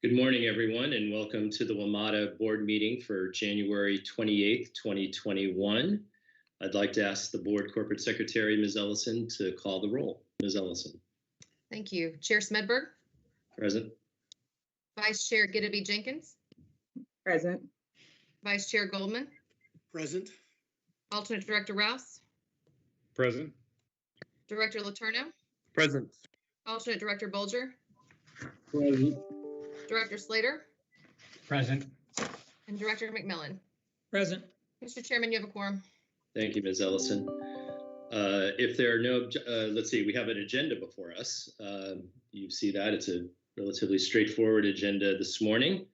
Good morning, everyone, and welcome to the WMATA board meeting for January 28th, 2021. I'd like to ask the board corporate secretary, Ms. Ellison, to call the roll. Ms. Ellison. Thank you. Chair Smedberg. Present. Vice Chair Gideby Jenkins. Present. Vice Chair Goldman. Present. Alternate Director Rouse. Present. Director Letourneau. Present. Alternate Director Bolger. Present. Director Slater. Present. And Director McMillan. Present. Mr. Chairman, you have a quorum. Thank you, Ms. Ellison. If there are no, let's see, we have an agenda before us. You see that it's a relatively straightforward agenda this morning.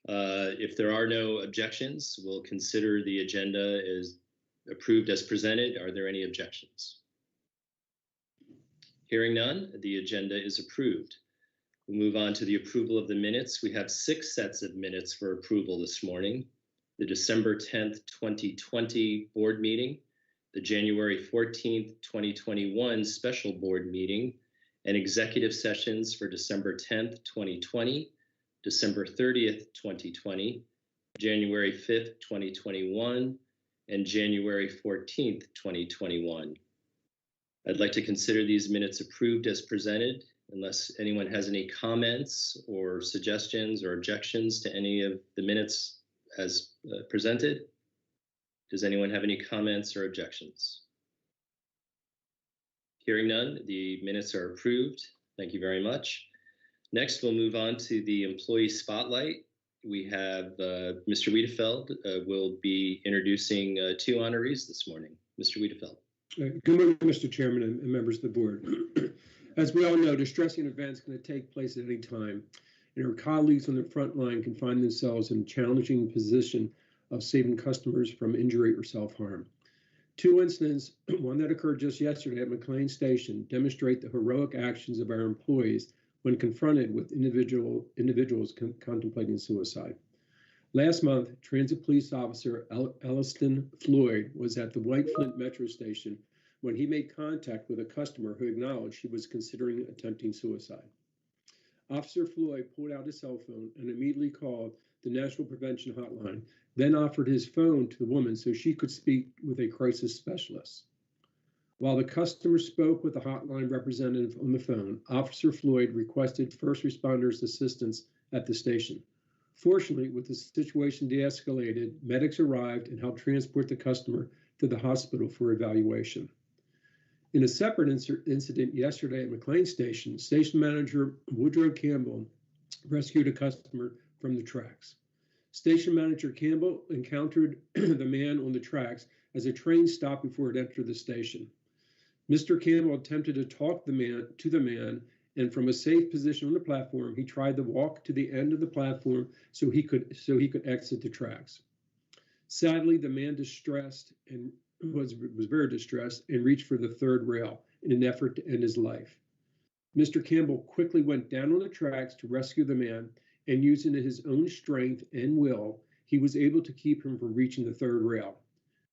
If there are no objections, we'll consider the agenda as approved as presented. Are there any objections? Hearing none, the agenda is approved. We'll move on to the approval of the minutes. We have 6 sets of minutes for approval this morning. The December 10th, 2020 board meeting, the January 14th, 2021 special board meeting, and executive sessions for December 10th, 2020, December 30th, 2020, January 5th, 2021, and January 14th, 2021. I'd like to consider these minutes approved as presented, unless anyone has any comments or suggestions or objections to any of the minutes as presented. Does anyone have any comments or objections? Hearing none, the minutes are approved. Thank you very much. Next, we'll move on to the employee spotlight. We have Mr. Wiedefeld will be introducing 2 honorees this morning. Mr. Wiedefeld. Good morning, Mr. Chairman and members of the board. As we all know, distressing events can take place at any time, and our colleagues on the front line can find themselves in a challenging position of saving customers from injury or self-harm. 2 incidents, one that occurred just yesterday at McLean Station, demonstrate the heroic actions of our employees when confronted with individuals contemplating suicide. Last month, Transit Police Officer Elliston Floyd was at the White Flint Metro Station when he made contact with a customer who acknowledged she was considering attempting suicide. Officer Floyd pulled out his cell phone and immediately called the National Prevention Hotline, then offered his phone to the woman so she could speak with a crisis specialist. While the customer spoke with the hotline representative on the phone, Officer Floyd requested first responders' assistance at the station. Fortunately, with the situation de-escalated, medics arrived and helped transport the customer to the hospital for evaluation. In a separate incident yesterday at McLean Station, Station Manager Woodrow Campbell rescued a customer from the tracks. Station Manager Campbell encountered the man on the tracks as a train stopped before it entered the station. Mr. Campbell attempted to talk to the man, and from a safe position on the platform, he tried to walk to the end of the platform so he could exit the tracks. Sadly, the man was very distressed and reached for the 3rd rail in an effort to end his life. Mr. Campbell quickly went down on the tracks to rescue the man, and using his own strength and will, he was able to keep him from reaching the 3rd rail.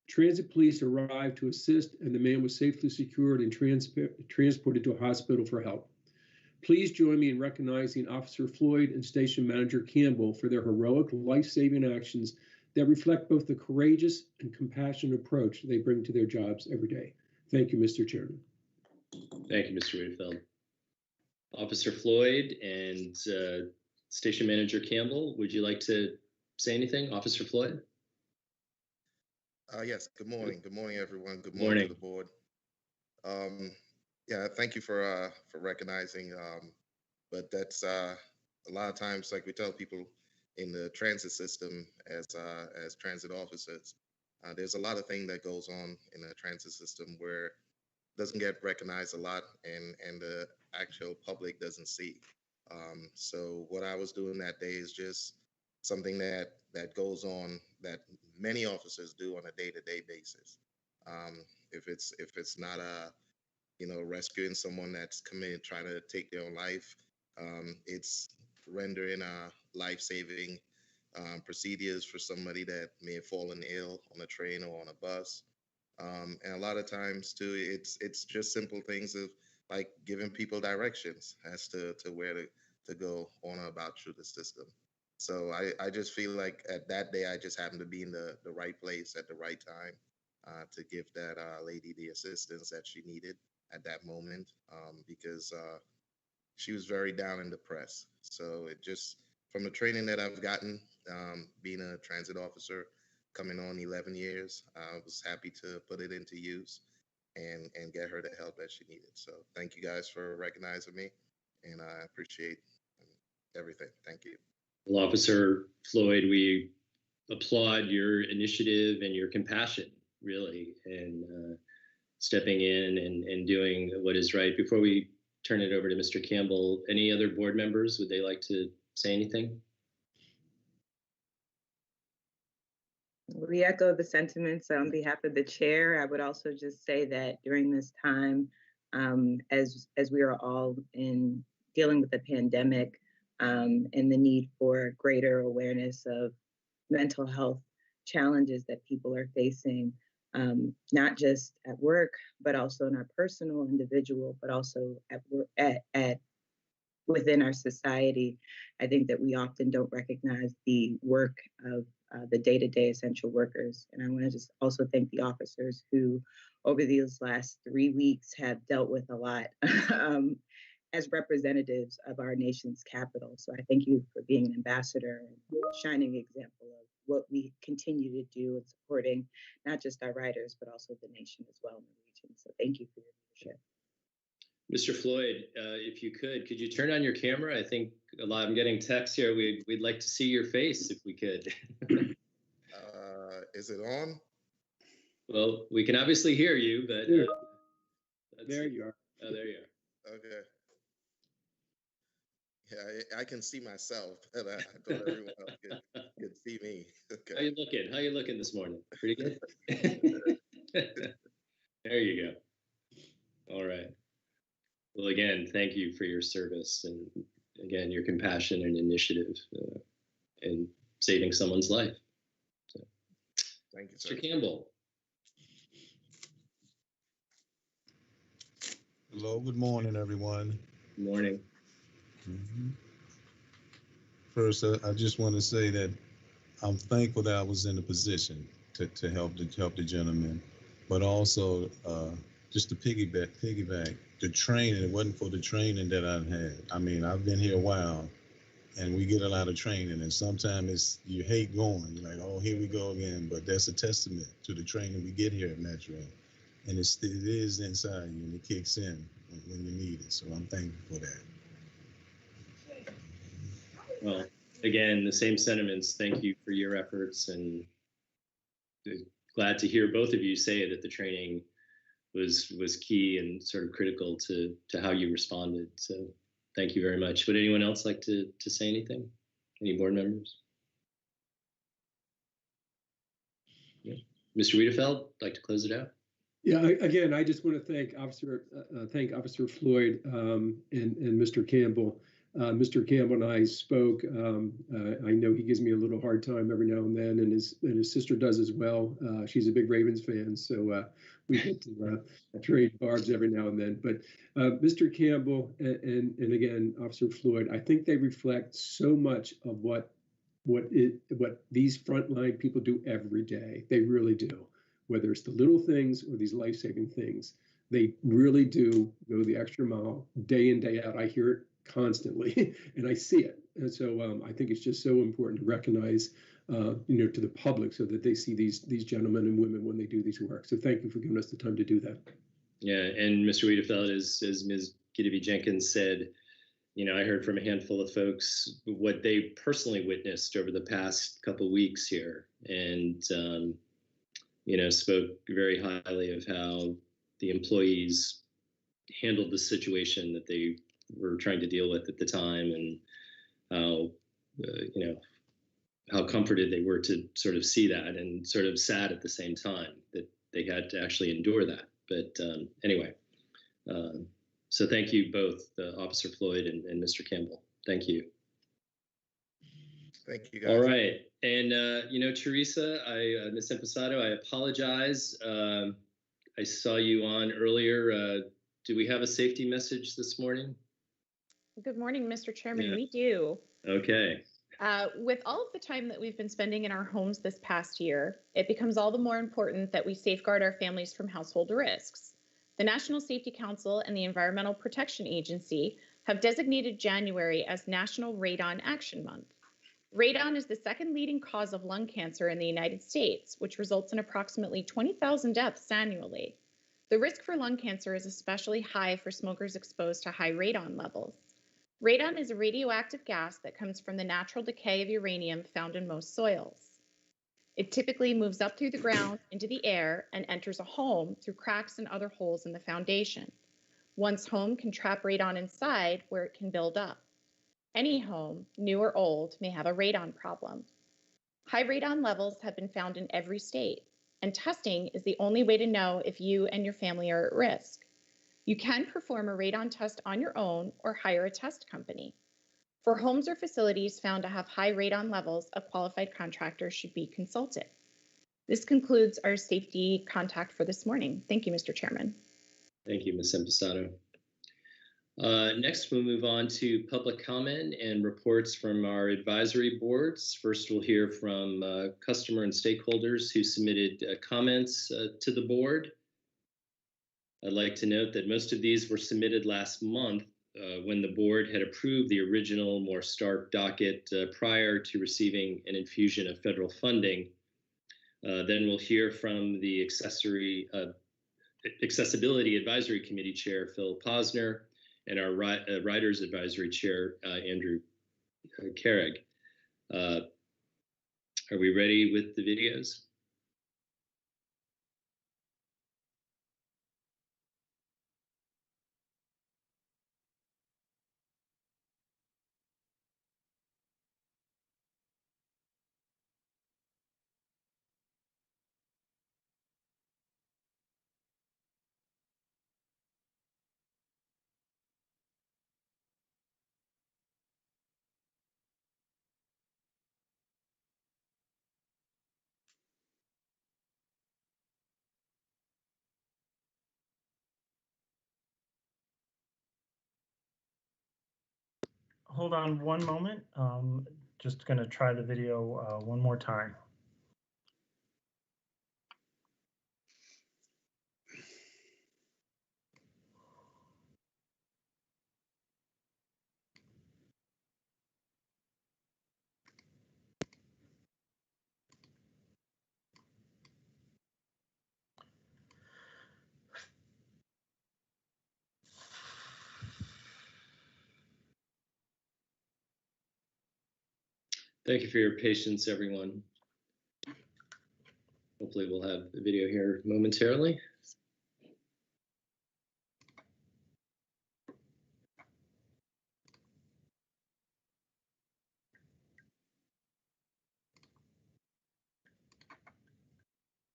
Transit police arrived to assist, and the man was safely secured and transported to a hospital for help. Please join me in recognizing Officer Floyd and Station Manager Campbell for their heroic life-saving actions that reflect both the courageous and compassionate approach they bring to their jobs every day. Thank you, Mr. Chairman. Thank you, Mr. Wiedefeld. Officer Floyd and Station Manager Campbell, would you like to say anything? Officer Floyd? Yes, good morning. Good morning, everyone. Good morning to the board. Yeah, thank you for recognizing, but that's a lot of times, like we tell people in the transit system as transit officers, there's a lot of things that goes on in the transit system where it doesn't get recognized a lot and the actual public doesn't see. So what I was doing that day is just something that goes on that many officers do on a day-to-day basis. If it's not rescuing someone that's committed trying to take their own life, it's rendering life-saving procedures for somebody that may have fallen ill on a train or on a bus. And a lot of times too, it's just simple things of like giving people directions as to where to to go on about through the system. So I just feel like at that day, I just happened to be in the right place at the right time to give that lady the assistance that she needed at that moment, because she was very down and depressed. So it just, from the training that I've gotten, being a transit officer, coming on 11 years, I was happy to put it into use and get her the help that she needed. So thank you guys for recognizing me, and I appreciate everything. Thank you. Well, Officer Floyd, we applaud your initiative and your compassion, really, and stepping in and doing what is right. Before we turn it over to Mr. Campbell, any other board members, would they like to say anything? We echo the sentiments on behalf of the chair. I would also just say that during this time, as we are all in dealing with the pandemic and the need for greater awareness of mental health challenges that people are facing, not just at work, but also in our personal, individual, but also at work, at within our society. I think that we often don't recognize the work of the day-to-day essential workers. And I want to just also thank the officers who, over these last 3 weeks, have dealt with a lot as representatives of our nation's capital. So I thank you for being an ambassador and a shining example of what we continue to do in supporting not just our riders, but also the nation as well in the region. So thank you for your leadership. Mr. Floyd, if you could you turn on your camera? I think I'm getting texts here. We'd like to see your face if we could. Is it on? Well, we can obviously hear you, but There you are. Oh, there you are. Okay. Yeah, I can see myself, but I thought everyone else could see me. Okay. How you looking? How you looking this morning? Pretty good. There you go. All right. Well, again, thank you for your service and again your compassion and initiative in saving someone's life. So, thank you, sir. Mr. Campbell. Hello, good morning, everyone. Good morning. First, I just want to say that I'm thankful that I was in a position to help the gentleman, but also just to piggyback the training. It wasn't for the training that I've had. I mean, I've been here a while, and we get a lot of training, and sometimes you hate going. You're like, oh, here we go again. But that's a testament to the training we get here at Metro, and it is inside you, and it kicks in when you need it. So I'm thankful for that. Well, again, the same sentiments. Thank you for your efforts, and glad to hear both of you say that the training was key and sort of critical to how you responded. So thank you very much. Would anyone else like to say anything? Any board members? Yeah. Mr. Wiedefeld, like to close it out? Yeah, again, I just want to thank Officer Floyd and Mr. Campbell. Mr. Campbell and I spoke. I know he gives me a little hard time every now and then, and his sister does as well. She's a big Ravens fan, so we get to trade barbs every now and then. But Mr. Campbell and again Officer Floyd, I think they reflect so much of what these frontline people do every day. They really do. Whether it's the little things or these life-saving things, they really do go the extra mile day in, day out. I hear it constantly and I see it. And so I think it's just so important to recognize, to the public so that they see these gentlemen and women when they do these work. So thank you for giving us the time to do that. Yeah, and Mr. Wiedefeld, as Ms. Gideby Jenkins said, I heard from a handful of folks what they personally witnessed over the past couple of weeks here, and spoke very highly of how the employees handled the situation that they were trying to deal with at the time, and how how comforted they were to sort of see that, and sort of sad at the same time that they had to actually endure that. But anyway, so thank you both, Officer Floyd and Mr. Campbell. Thank you. Thank you, guys. All right. And, Teresa, Ms. Imposado, I apologize. I saw you on earlier. Do we have a safety message this morning? Good morning, Mr. Chairman. Yeah. We do. Okay. With all of the time that we've been spending in our homes this past year, it becomes all the more important that we safeguard our families from household risks. The National Safety Council and the Environmental Protection Agency have designated January as National Radon Action Month. Radon is the second leading cause of lung cancer in the United States, which results in approximately 20,000 deaths annually. The risk for lung cancer is especially high for smokers exposed to high radon levels. Radon is a radioactive gas that comes from the natural decay of uranium found in most soils. It typically moves up through the ground into the air and enters a home through cracks and other holes in the foundation. One's home can trap radon inside where it can build up. Any home, new or old, may have a radon problem. High radon levels have been found in every state, and testing is the only way to know if you and your family are at risk. You can perform a radon test on your own or hire a test company. For homes or facilities found to have high radon levels, a qualified contractor should be consulted. This concludes our safety contact for this morning. Thank you, Mr. Chairman. Thank you, Ms. Impastato. Next, we'll move on to public comment and reports from our advisory boards. First, we'll hear from customer and stakeholders who submitted comments to the board. I'd like to note that most of these were submitted last month when the board had approved the original, more stark docket prior to receiving an infusion of federal funding. Then we'll hear from the Accessibility Advisory Committee Chair, Phil Posner, and our Riders Advisory Chair, Andrew Carrig. Are we ready with the videos? Hold on one moment. Just going to try the video one more time. Thank you for your patience, everyone. Hopefully we'll have the video here momentarily.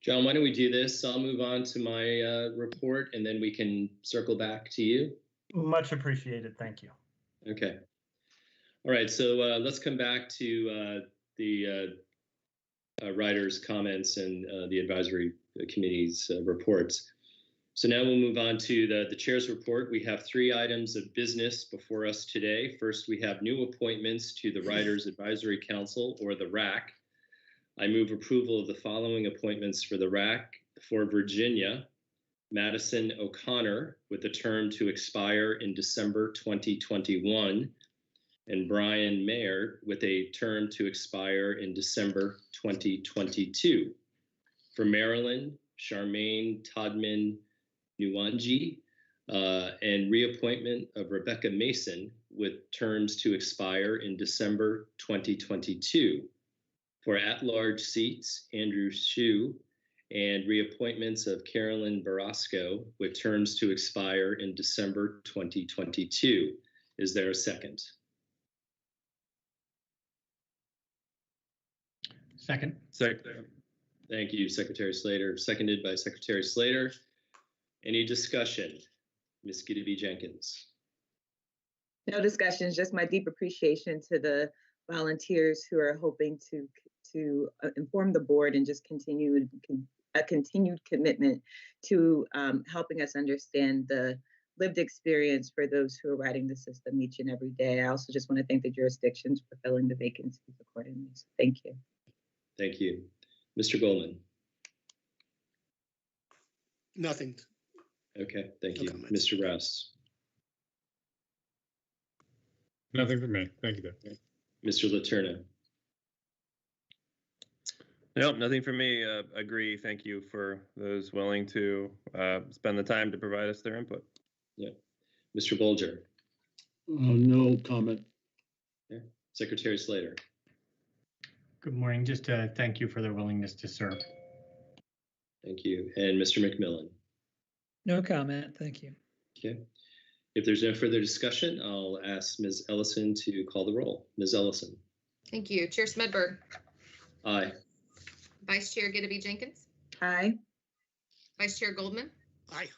John, why don't we do this? I'll move on to my report and then we can circle back to you. Much appreciated. Thank you. Okay. All right, so let's come back to the writers' comments and the advisory committee's reports. So now we'll move on to the chair's report. We have 3 items of business before us today. First, we have new appointments to the Writers' Advisory Council, or the RAC. I move approval of the following appointments for the RAC: for Virginia, Madison O'Connor, with a term to expire in December 2021, and Brian Mayer, with a term to expire in December 2022. For Maryland, Charmaine Todman Nuwanji, and reappointment of Rebecca Mason, with terms to expire in December 2022. For at-large seats, Andrew Hsu, and reappointments of Carolyn Barasco, with terms to expire in December 2022. Is there a second? Second. Second. Thank you, Secretary Slater. Seconded by Secretary Slater. Any discussion? Ms. Gideby Jenkins. No discussions, just my deep appreciation to the volunteers who are hoping to inform the board and just continue a continued commitment to helping us understand the lived experience for those who are writing the system each and every day. I also just want to thank the jurisdictions for filling the vacancies accordingly. So thank you. Thank you. Mr. Goldman. Nothing. Okay, thank No you. comments. Mr. Rouse. Nothing for me. Thank you, Dave. Mr. Letourneau. Nope, nothing for me. Agree. Thank you for those willing to spend the time to provide us their input. Yeah. Mr. Bolger. No comment. Yeah. Secretary Slater. Good morning. Just thank you for their willingness to serve. Thank you. And Mr. McMillan. No comment. Thank you. Okay. If there's no further discussion, I'll ask Ms. Ellison to call the roll. Ms. Ellison. Thank you. Chair Smedberg, Aye. Vice Chair Gideby Jenkins, Aye. Vice Chair Goldman, Aye.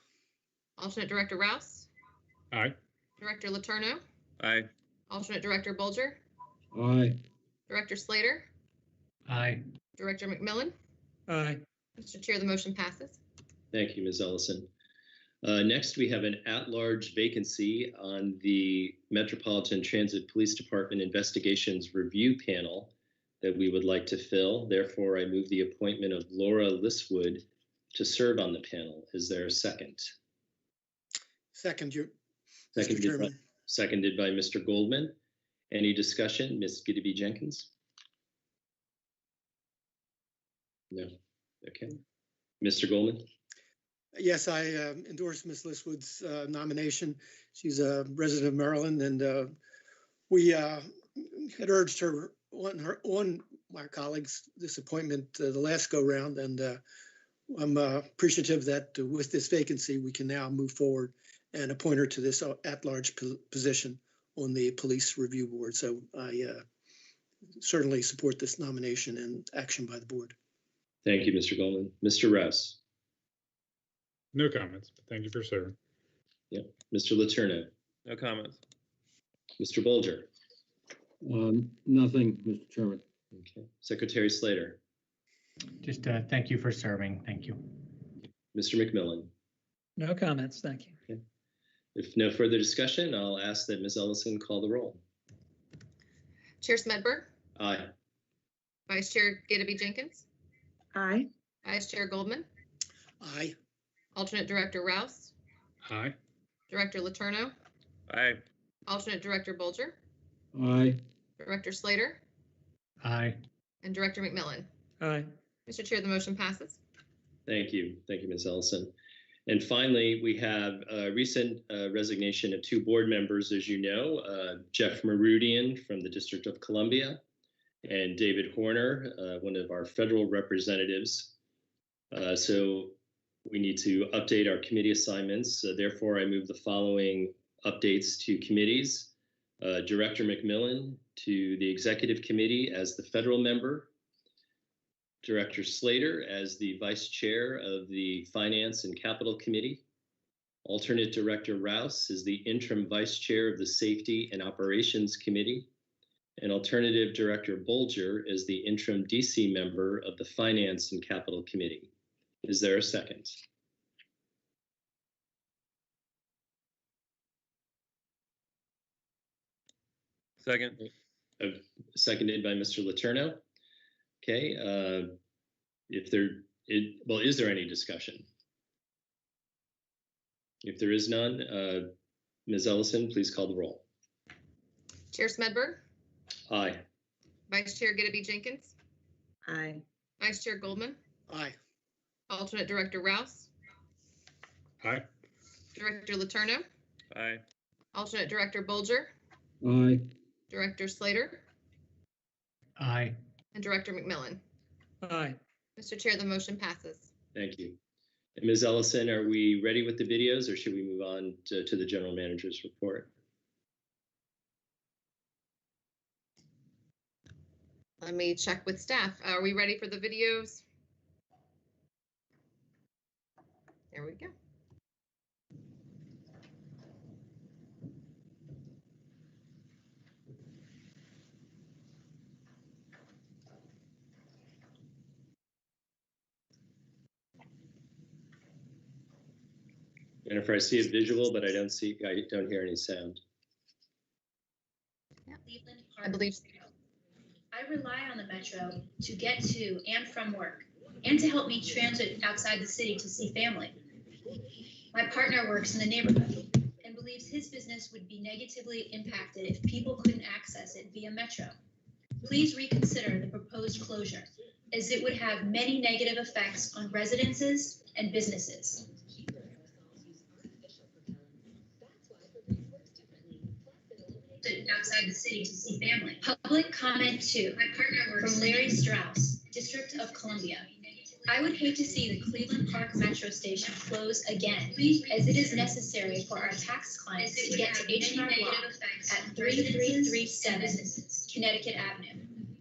Alternate Director Rouse, Aye. Director Letourneau, Aye. Alternate Director Bolger, Aye. Director Slater, Aye. Director McMillan. Aye. Mr. Chair, the motion passes. Thank you, Ms. Ellison. Next, we have an at-large vacancy on the Metropolitan Transit Police Department Investigations Review Panel that we would like to fill. Therefore, I move the appointment of Laura Liswood to serve on the panel. Is there a second? Second, Mr. Seconded by Chairman. Mr. Goldman. Any discussion? Ms. Gideby Jenkins? No. Okay. Mr. Goldman? Yes, I endorse Ms. Liswood's nomination. She's a resident of Maryland, and we had urged her on my colleagues this appointment the last go round, and I'm appreciative that with this vacancy we can now move forward and appoint her to this at-large position on the Police Review Board. So I certainly support this nomination and action by the board. Thank you, Mr. Goldman. Mr. Rouse? No comments, but thank you for serving. Yeah. Mr. Letourneau? No comments. Mr. Bolger? Nothing, Mr. Chairman. Okay. Secretary Slater? Just thank you for serving. Thank you. Mr. McMillan? No comments. Thank you. Okay. If no further discussion, I'll ask that Ms. Ellison call the roll. Chair Smedberg, Aye. Vice Chair Gideby Jenkins, Aye. Vice Chair Goldman, Aye. Alternate Director Rouse, Aye. Director Letourneau, Aye. Alternate Director Bolger, Aye. Director Slater, Aye. and Director McMillan. Aye. Mr. Chair, the motion passes. Thank you. Thank you, Ms. Ellison. And finally, we have a recent resignation of two board members, as you know, Jeff Marudian from the District of Columbia and David Horner, one of our federal representatives. So we need to update our committee assignments. Therefore, I move the following updates to committees. Director McMillan to the Executive Committee as the federal member, Director Slater as the Vice Chair of the Finance and Capital Committee, Alternate Director Rouse is the Interim Vice Chair of the Safety and Operations Committee, and Alternative Director Bolger is the Interim DC member of the Finance and Capital Committee. Is there a second? Second. Seconded by Mr. Letourneau. Okay. Is there any discussion? If there is none, Ms. Ellison, please call the roll. Chair Smedberg, Aye. Vice Chair Gideby Jenkins, Aye. Vice Chair Goldman, Aye. Alternate Director Rouse, Aye. Director Letourneau, Aye. Alternate Director Bolger, Aye. Director Slater, Aye. and Director McMillan. Aye. Mr. Chair, the motion passes. Thank you. And Ms. Ellison, are we ready with the videos or should we move on to the general manager's report? Let me check with staff. Are we ready for the videos? There we go. Jennifer, I see a visual, but I don't hear any sound. Cleveland I Park. believe. I rely on the Metro to get to and from work and to help me transit outside the city to see family. My partner works in the neighborhood and believes his business would be negatively impacted if people couldn't access it via Metro. Please reconsider the proposed closure, as it would have many negative effects on residences and businesses. Outside the city to see family. Public comment 2. My partner works from Larry Strauss, District of Columbia. I would hate to see the Cleveland Park Metro Station close again, as it is necessary for our tax clients to get to H&R Block at 3337 Connecticut Avenue.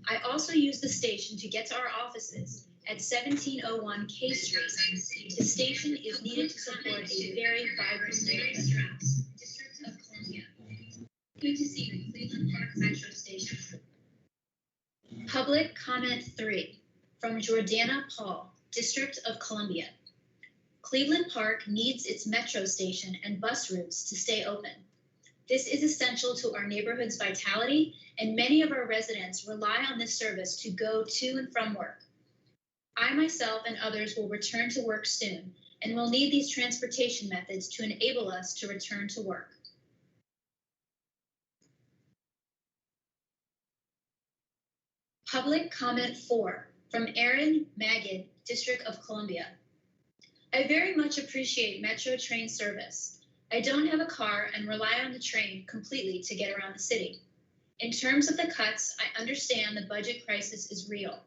I also use the station to get to our offices at 1701 K Street. The station is needed to support a very vibrant neighborhood. District of Columbia. Good to see the Cleveland Park Metro Station. Public comment 3 from Jordana Paul, District of Columbia. Cleveland Park needs its metro station and bus routes to stay open. This is essential to our neighborhood's vitality, and many of our residents rely on this service to go to and from work. I myself and others will return to work soon and will need these transportation methods to enable us to return to work. Public comment 4 from Aaron Magid, District of Columbia. I very much appreciate Metro train service. I don't have a car and rely on the train completely to get around the city. In terms of the cuts, I understand the budget crisis is real.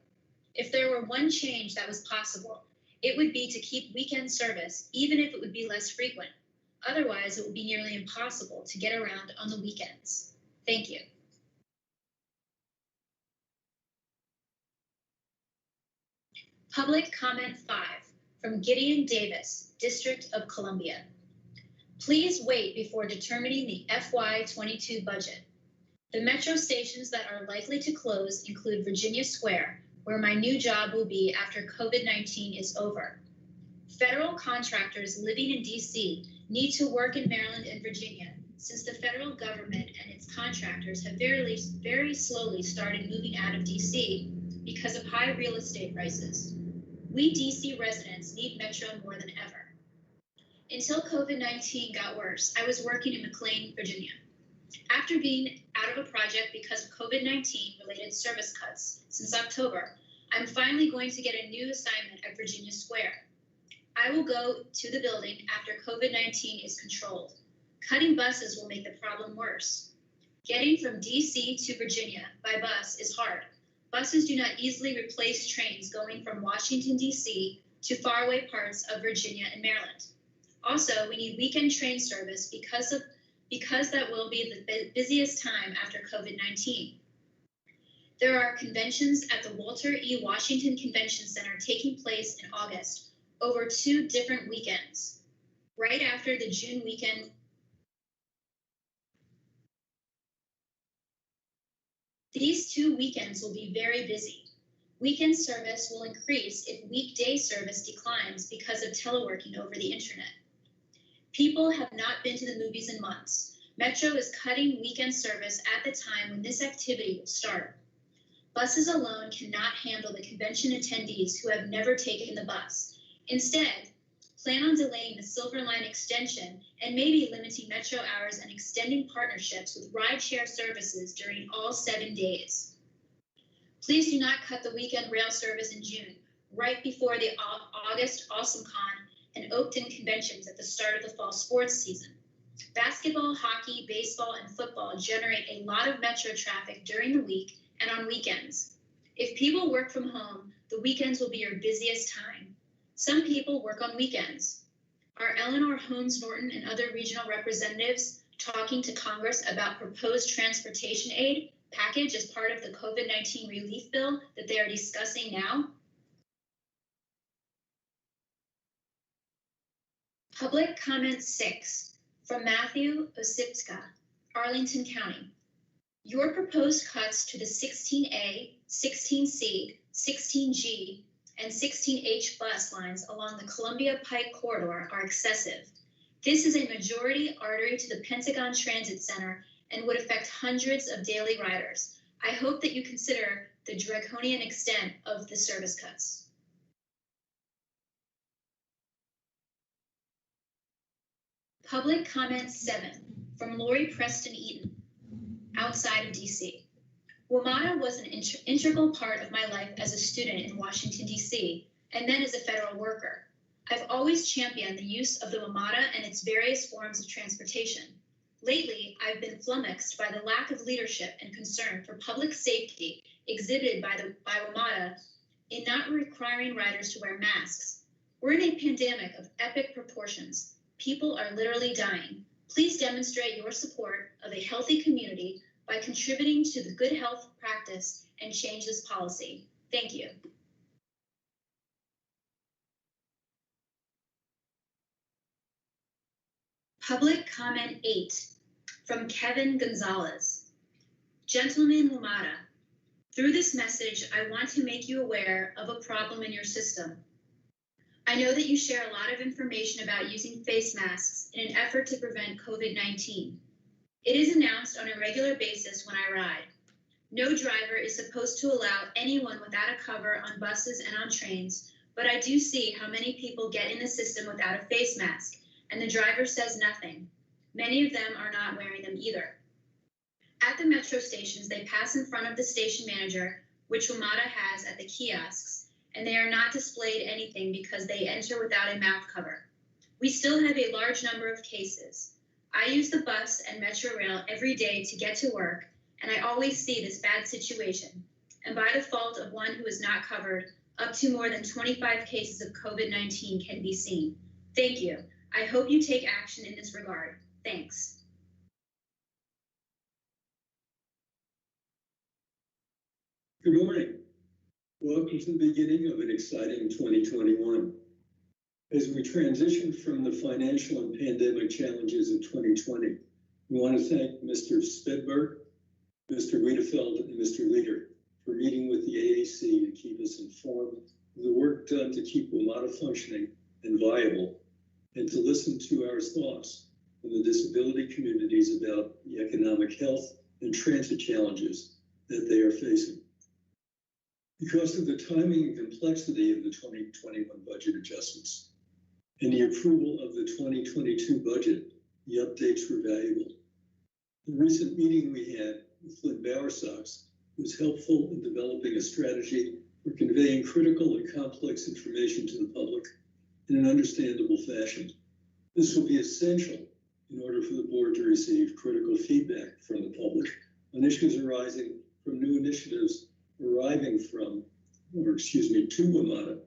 If there were one change that was possible, it would be to keep weekend service, even if it would be less frequent. Otherwise, it would be nearly impossible to get around on the weekends. Thank you. Public comment 5 from Gideon Davis, District of Columbia. Please wait before determining the FY22 budget. The metro stations that are likely to close include Virginia Square, where my new job will be after COVID-19 is over. Federal contractors living in DC need to work in Maryland and Virginia, since the federal government and its contractors have very slowly started moving out of DC because of high real estate prices. We DC residents need Metro more than ever. Until COVID-19 got worse, I was working in McLean, Virginia. After being out of a project because of COVID-19 related service cuts since October, I'm finally going to get a new assignment at Virginia Square. I will go to the building after COVID-19 is controlled. Cutting buses will make the problem worse. Getting from DC to Virginia by bus is hard. Buses do not easily replace trains going from Washington, DC to faraway parts of Virginia and Maryland. Also, we need weekend train service because that will be the busiest time after COVID-19. There are conventions at the Walter E. Washington Convention Center taking place in August over 2 different weekends, right after the June weekend. These 2 weekends will be very busy. Weekend service will increase if weekday service declines because of teleworking over the internet. People have not been to the movies in months. Metro is cutting weekend service at the time when this activity will start. Buses alone cannot handle the convention attendees who have never taken the bus. Instead, plan on delaying the Silver Line extension and maybe limiting Metro hours and extending partnerships with rideshare services during all 7 days. Please do not cut the weekend rail service in June, right before the August AwesomeCon and Oakton conventions at the start of the fall sports season. Basketball, hockey, baseball, and football generate a lot of Metro traffic during the week and on weekends. If people work from home, the weekends will be your busiest time. Some people work on weekends. Are Eleanor Holmes Norton and other regional representatives talking to Congress about proposed transportation aid package as part of the COVID-19 relief bill that they are discussing now? Public comment 6 from Matthew Osipska, Arlington County. Your proposed cuts to the 16A, 16C, 16G, and 16H bus lines along the Columbia Pike corridor are excessive. This is a majority artery to the Pentagon Transit Center and would affect hundreds of daily riders. I hope that you consider the draconian extent of the service cuts. Public comment 7 from Lori Preston Eaton, outside of DC. WMATA was an integral part of my life as a student in Washington, DC, and then as a federal worker. I've always championed the use of the WMATA and its various forms of transportation. Lately, I've been flummoxed by the lack of leadership and concern for public safety exhibited by WMATA in not requiring riders to wear masks. We're in a pandemic of epic proportions. People are literally dying. Please demonstrate your support of a healthy community by contributing to the good health practice and change this policy. Thank you. Public comment 8 from Kevin Gonzalez. Gentleman WMATA, through this message, I want to make you aware of a problem in your system. I know that you share a lot of information about using face masks in an effort to prevent COVID-19. It is announced on a regular basis when I ride. No driver is supposed to allow anyone without a cover on buses and on trains, but I do see how many people get in the system without a face mask, and the driver says nothing. Many of them are not wearing them either. At the metro stations, they pass in front of the station manager, which WMATA has at the kiosks, and they are not displayed anything because they enter without a mouth cover. We still have a large number of cases. I use the bus and Metro Rail every day to get to work, and I always see this bad situation. And by the fault of one who is not covered, up to more than 25 cases of COVID-19 can be seen. Thank you. I hope you take action in this regard. Thanks. Good morning. Welcome to the beginning of an exciting 2021. As we transition from the financial and pandemic challenges of 2020, we want to thank Mr. Spedberg, Mr. Wiedefeld, and Mr. Leader for meeting with the AAC to keep us informed of the work done to keep WMATA functioning and viable, and to listen to our thoughts from the disability communities about the economic health and transit challenges that they are facing. Because of the timing and complexity of the 2021 budget adjustments and the approval of the 2022 budget, the updates were valuable. The recent meeting we had with Flynn Bowersox was helpful in developing a strategy for conveying critical and complex information to the public in an understandable fashion. This will be essential in order for the board to receive critical feedback from the public on issues arising from new initiatives arriving from, to WMATA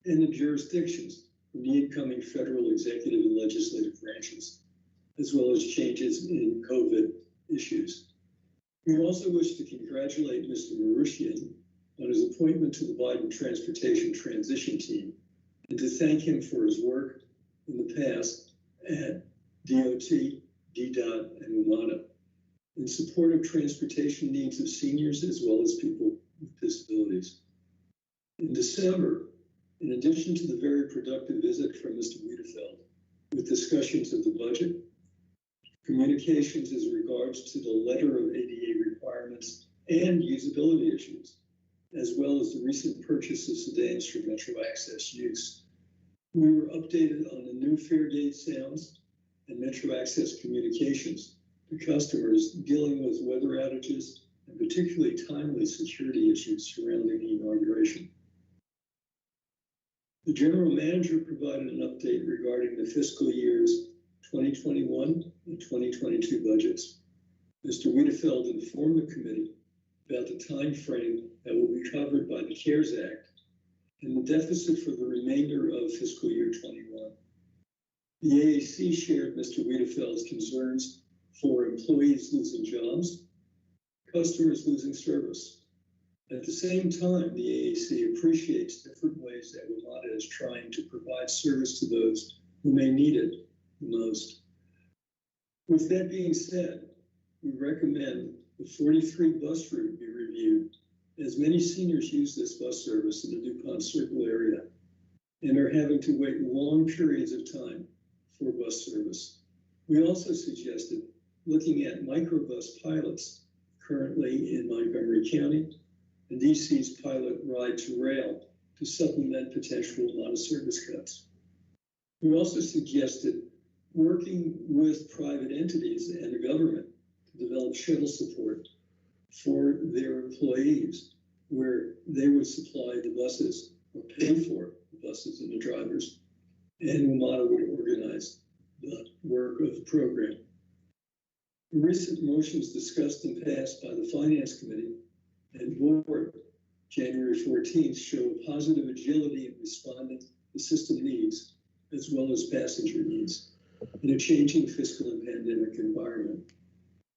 and the jurisdictions from the incoming federal executive and legislative branches, as well as changes in COVID issues. We also wish to congratulate Mr. Marushian on his appointment to the Biden Transportation Transition Team and to thank him for his work in the past at DOT, DDOT, and WMATA in support of transportation needs of seniors as well as people with disabilities. In December, in addition to the very productive visit from Mr. Wiedefeld with discussions of the budget, communications as regards to the letter of ADA requirements and usability issues, as well as the recent purchase of sedans for Metro Access use, we were updated on the new fare gate sounds and Metro Access communications to customers dealing with weather outages and particularly timely security issues surrounding the inauguration. The general manager provided an update regarding the fiscal years 2021 and 2022 budgets. Mr. Wiedefeld informed the committee about the time frame that will be covered by the CARES Act and the deficit for the remainder of fiscal year 21. The AAC shared Mr. Wiedefeld's concerns for employees losing jobs, customers losing service. At the same time, the AAC appreciates different ways that WMATA is trying to provide service to those who may need it the most. With that being said, we recommend the 43 bus route be reviewed, as many seniors use this bus service in the DuPont Circle area and are having to wait long periods of time for bus service. We also suggested looking at microbus pilots currently in Montgomery County and DC's pilot Ride to Rail to supplement potential out-of-service cuts. We also suggested working with private entities and the government to develop shuttle support for their employees, where they would supply the buses or pay for the buses and the drivers, and WMATA would organize the work of the program. The recent motions discussed and passed by the Finance Committee and Board January 14th show positive agility in responding to system needs, as well as passenger needs, in a changing fiscal and pandemic environment.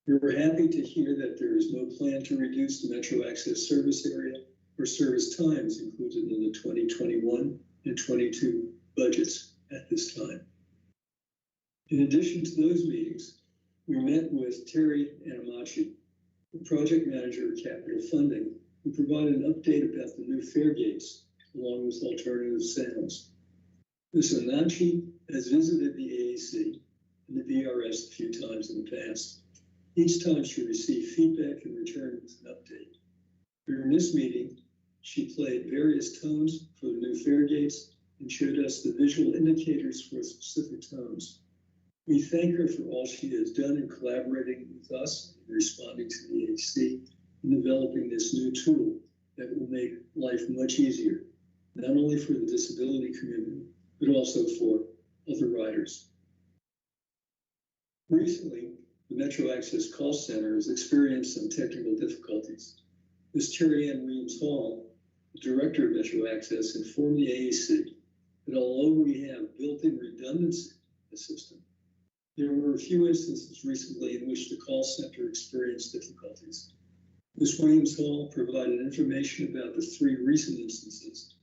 We were happy to hear that there is no plan to reduce the Metro Access service area or service times included in the 2021 and 22 budgets at this time. In addition to those meetings, we met with Terry Anamachi, the project manager of capital funding, who provided an update about the new fare gates along with alternative sounds. Ms. Anamachi has visited the AAC and the VRS a few times in the past. Each time she received feedback and returned with an update. During this meeting, she played various tones for the new fare gates and showed us the visual indicators for specific tones. We thank her for all she has done in collaborating with us in responding to the AAC and developing this new tool that will make life much easier, not only for the disability community, but also for other riders. Recently, the Metro Access Call Center has experienced some technical difficulties. Ms. Terry Ann Williams Hall, the director of Metro Access, informed the AAC that although we have built-in redundancy in the system, there were a few instances recently in which the call center experienced difficulties. Ms. Williams Hall provided information about the 3 recent instances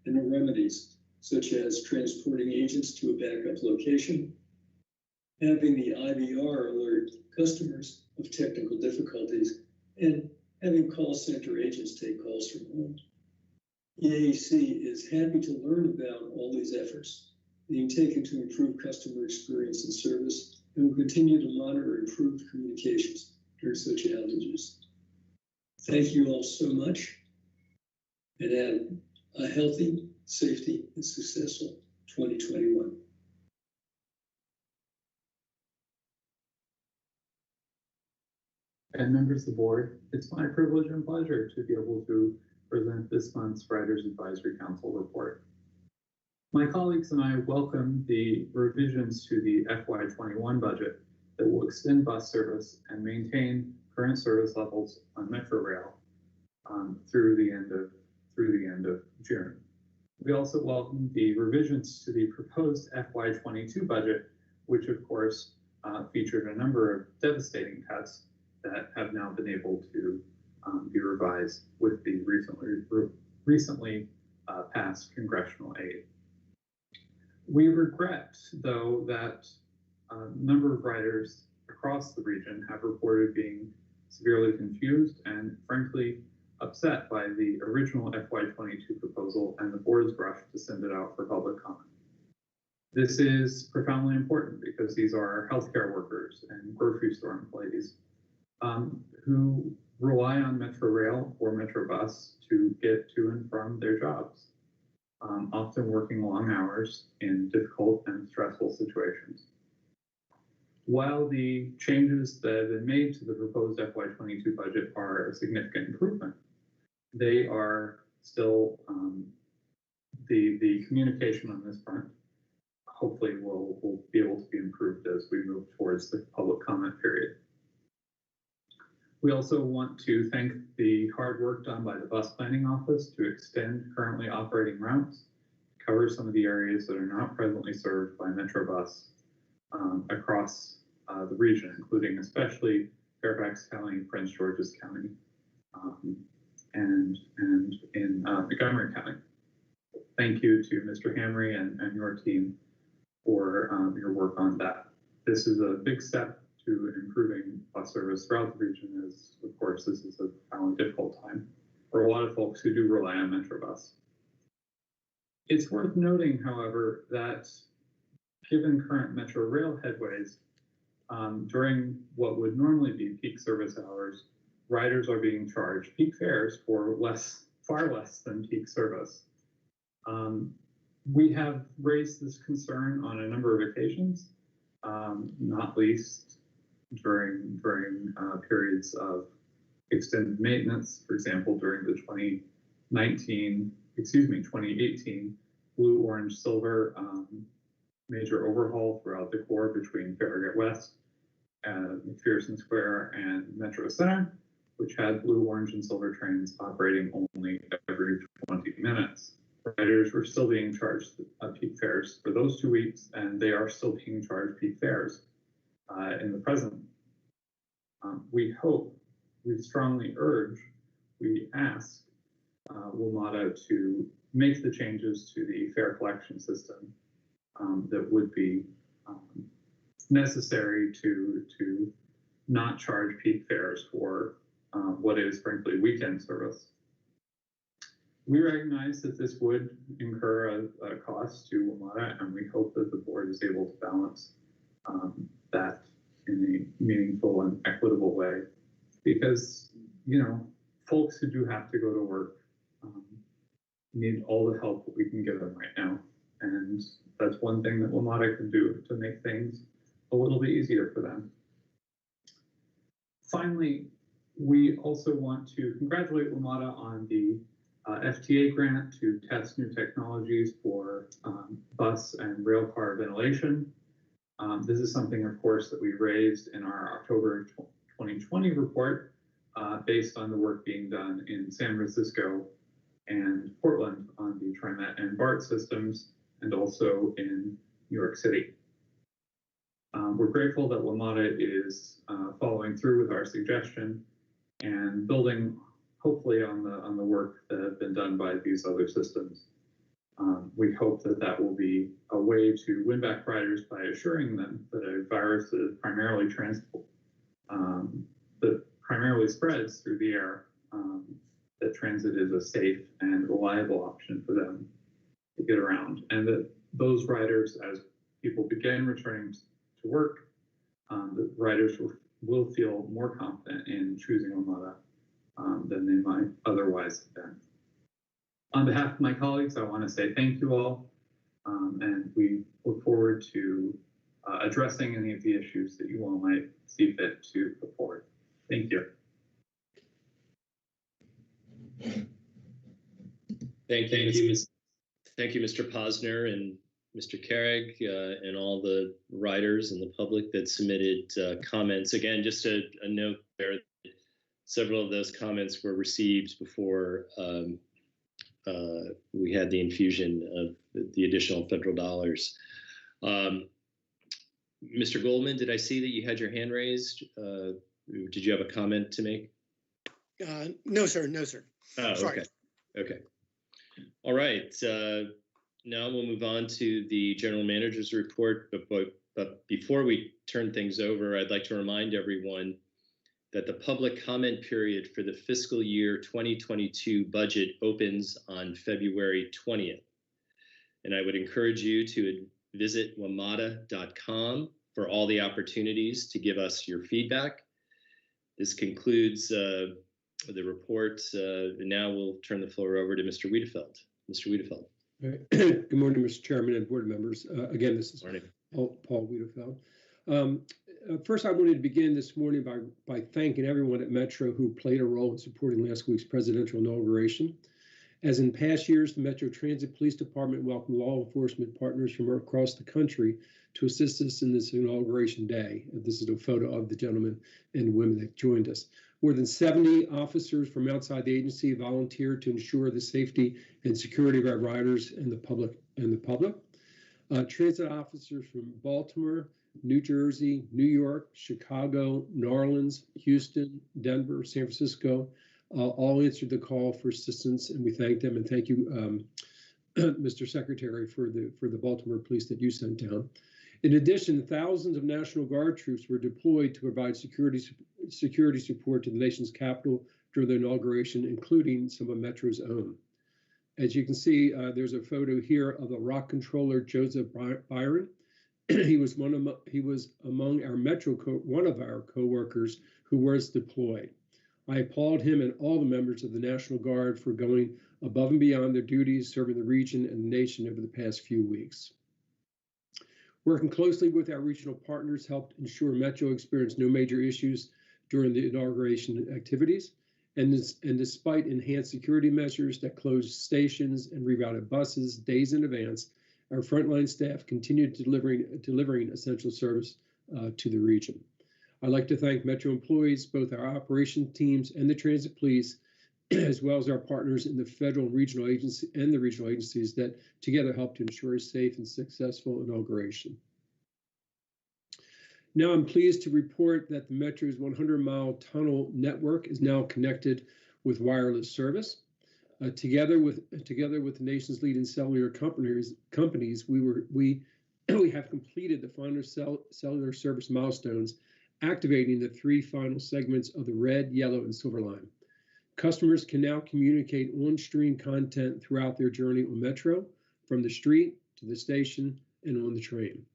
and the remedies, such as transporting agents to a backup location, having the IVR alert customers of technical difficulties, and having call center agents take calls from home. The AAC is happy to learn about all these efforts being taken to improve customer experience and service, and will continue to monitor improved communications during such outages. Thank you all so much, and have a healthy, safety, and successful 2021. And members of the board, it's my privilege and pleasure to be able to present this month's Riders Advisory Council report. My colleagues and I welcome the revisions to the FY21 budget that will extend bus service and maintain current service levels on Metro Rail through the end of June. We also welcome the revisions to the proposed FY22 budget, which of course featured a number of devastating cuts that have now been able to be revised with the recently passed congressional aid. We regret, though, that a number of riders across the region have reported being severely confused and frankly upset by the original FY22 proposal and the board's rush to send it out for public comment. This is profoundly important because these are healthcare workers and grocery store employees who rely on Metro Rail or Metro Bus to get to and from their jobs, often working long hours in difficult and stressful situations. While the changes that have been made to the proposed FY22 budget are a significant improvement, they are still, the communication on this front hopefully will be able to be improved as we move towards the public comment period. We also want to thank the hard work done by the bus planning office to extend currently operating routes, cover some of the areas that are not presently served by Metro Bus across the region, including especially Fairfax County, Prince George's County, and in Montgomery County. Thank you to Mr. Hamry and your team for your work on that. This is a big step to improving bus service throughout the region, as of course this is a profoundly difficult time for a lot of folks who do rely on Metro Bus. It's worth noting, however, that given current Metro Rail headways, during what would normally be peak service hours, riders are being charged peak fares for far less than peak service. We have raised this concern on a number of occasions, not least during periods of extended maintenance. For example, during the 2018 Blue, Orange, Silver major overhaul throughout the core between Farragut West, McPherson Square, and Metro Center, which had Blue, Orange, and Silver trains operating only every 20 minutes. Riders were still being charged peak fares for those 2 weeks, and they are still being charged peak fares in the present. We hope, we strongly urge, we ask WMATA to make the changes to the fare collection system that would be necessary to not charge peak fares for what is frankly weekend service. We recognize that this would incur a cost to WMATA, and we hope that the board is able to balance that in a meaningful and equitable way, because, you know, folks who do have to go to work need all the help that we can give them right now. And that's one thing that WMATA can do to make things a little bit easier for them. Finally, we also want to congratulate WMATA on the FTA grant to test new technologies for bus and rail car ventilation. This is something, of course, that we raised in our October 2020 report based on the work being done in San Francisco and Portland on the TriMet and BART systems, and also in New York City. We're grateful that WMATA is following through with our suggestion and building, hopefully, on the work that has been done by these other systems. We hope that that will be a way to win back riders by assuring them that a virus that is primarily spreads through the air, that transit is a safe and reliable option for them to get around, and that those riders, as people begin returning to work, the riders will feel more confident in choosing WMATA than they might otherwise have been. On behalf of my colleagues, I want to say thank you all, and we look forward to addressing any of the issues that you all might see fit to put forward. Thank you. Thank you, Mr. Posner and Mr. Carrig, and all the writers and the public that submitted comments. Again, just a note there, several of those comments were received before we had the infusion of the additional federal dollars. Mr. Goldman, did I see that you had your hand raised? Did you have a comment to make? No, sir. No, sir. Oh, Sorry. okay. Okay. All right. Now we'll move on to the general manager's report. But before we turn things over, I'd like to remind everyone that the public comment period for the fiscal year 2022 budget opens on February 20th. And I would encourage you to visit wmata.com for all the opportunities to give us your feedback. This concludes the report. Now we'll turn the floor over to Mr. Wiedefeld. Mr. Wiedefeld. Good morning, Mr. Chairman and board members. Again, this is Paul Wiedefeld. First, I wanted to begin this morning by thanking everyone at Metro who played a role in supporting last week's presidential inauguration. As in past years, the Metro Transit Police Department welcomed law enforcement partners from across the country to assist us in this inauguration day. This is a photo of the gentlemen and women that joined us. More than 70 officers from outside the agency volunteered to ensure the safety and security of our riders and the public. Transit officers from Baltimore, New Jersey, New York, Chicago, New Orleans, Houston, Denver, San Francisco, all answered the call for assistance, and we thank them. And thank you, Mr. Secretary, for the Baltimore police that you sent down. In addition, thousands of National Guard troops were deployed to provide security support to the nation's capital during the inauguration, including some of Metro's own. As you can see, there's a photo here of the rock controller, Joseph Byron, he was among our one of our coworkers who was deployed. I applaud him and all the members of the National Guard for going above and beyond their duties, serving the region and the nation over the past few weeks. Working closely with our regional partners helped ensure Metro experienced no major issues during the inauguration activities. And despite enhanced security measures that closed stations and rerouted buses days in advance, our frontline staff continued delivering essential service to the region. I'd like to thank Metro employees, both our operation teams and the transit police, as well as our partners in the federal and regional agencies that together helped to ensure a safe and successful inauguration. Now I'm pleased to report that the Metro's 100-mile tunnel network is now connected with wireless service. Together with the nation's leading cellular companies, we have completed the final cellular service milestones, activating the 3 final segments of the red, yellow, and silver line. Customers can now communicate on-stream content throughout their journey on Metro, from the street to the station and on the train.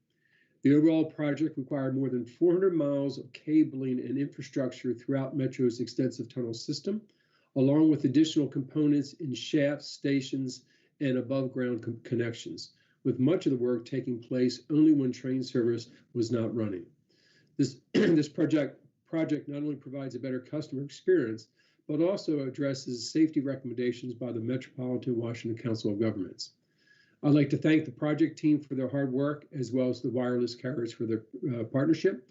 The overall project required more than 400 miles of cabling and infrastructure throughout Metro's extensive tunnel system, along with additional components in shafts, stations, and above-ground connections, with much of the work taking place only when train service was not running. This project not only provides a better customer experience, but also addresses safety recommendations by the Metropolitan Washington Council of Governments. I'd like to thank the project team for their hard work, as well as the wireless carriers for their partnership.